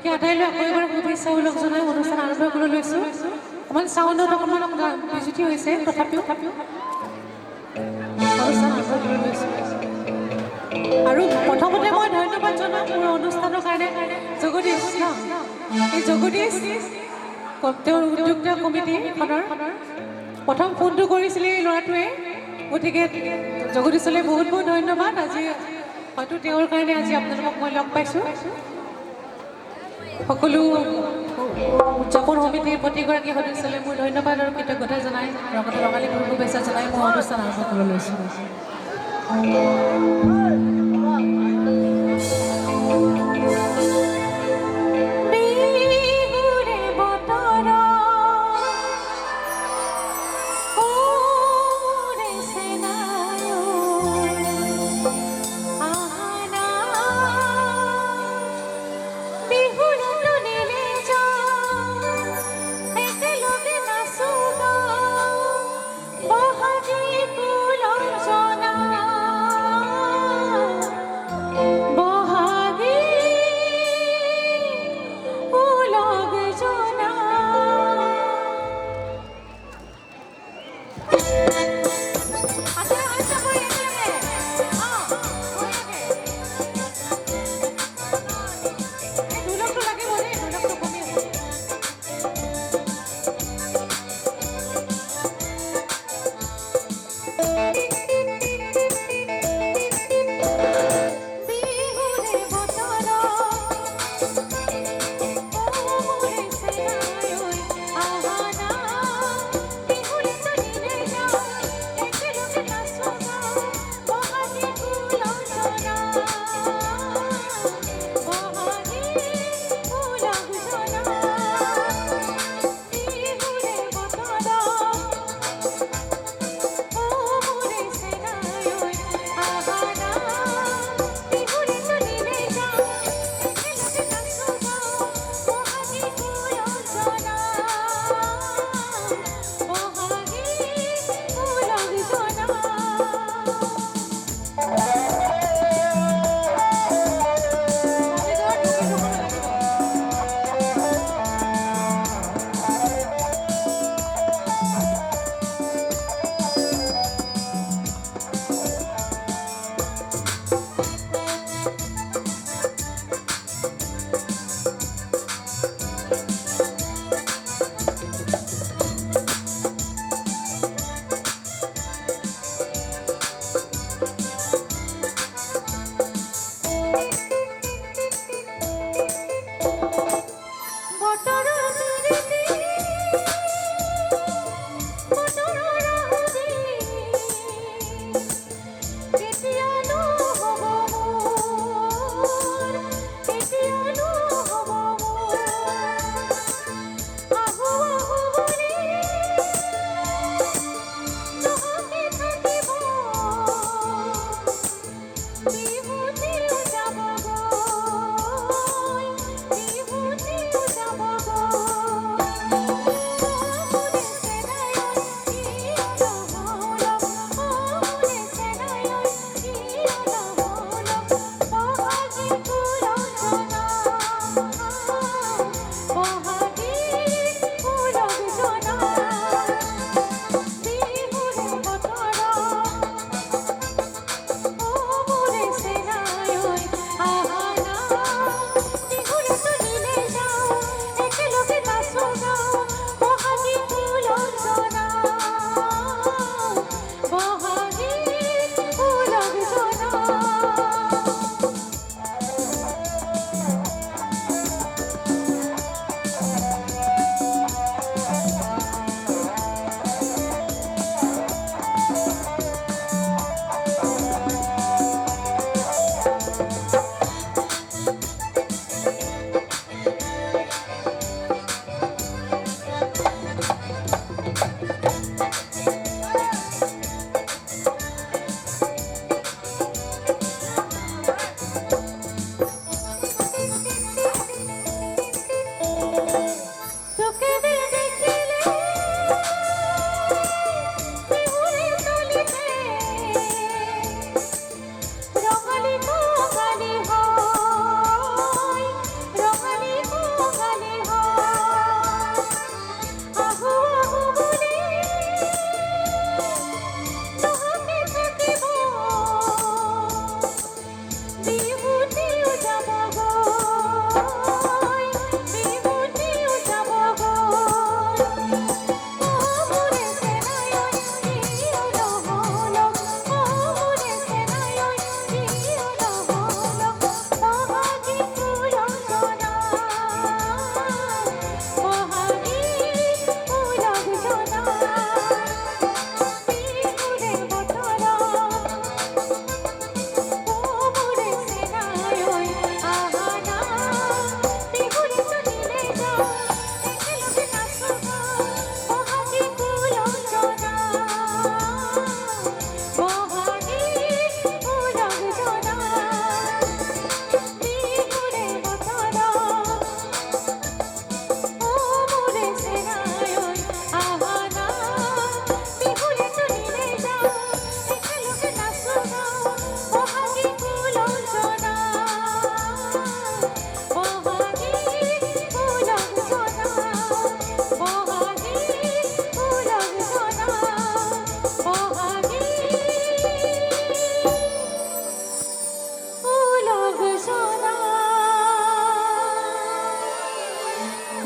গতিকে আটাইলৈ আকৌ এবাৰ শুভেচ্ছা উল্লেখ জনাই অনুষ্ঠান আৰম্ভ কৰিবলৈ লৈছোঁ অকণমান চাউণ্ডত অকণমান বিজুতি হৈছে তথাপিও অনুষ্ঠান আৰম্ভ কৰিবলৈ লৈছোঁ আৰু প্ৰথমতে মই ধন্যবাদ জনাম মোৰ অনুষ্ঠানৰ কাৰণে জগদীশ এই জগদীশ তেওঁৰ উদ্যোক্তা কমিটিখনৰ প্ৰথম ফোনটো কৰিছিলে এই ল'ৰাটোৱে গতিকে জগদীশলৈ বহুত বহুত ধন্যবাদ আজি হয়তো তেওঁৰ কাৰণে আজি আপোনালোকক মই লগ পাইছোঁ সকলো উদযাপন সমিতিৰ প্ৰতিগৰাকী সদস্যলৈ মোৰ ধন্যবাদ আৰু কৃতজ্ঞতা জনাই লগতে ৰঙালী বিহুৰ শুভেচ্ছা জনাই মই অনুষ্ঠান আৰম্ভ কৰিবলৈ লৈছোঁ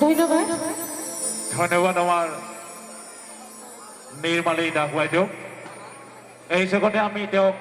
ধন্যবাদ ধন্যবাদ আমার নির্মালী ডাক বাইদেউ এই জগতে আমি তেওঁক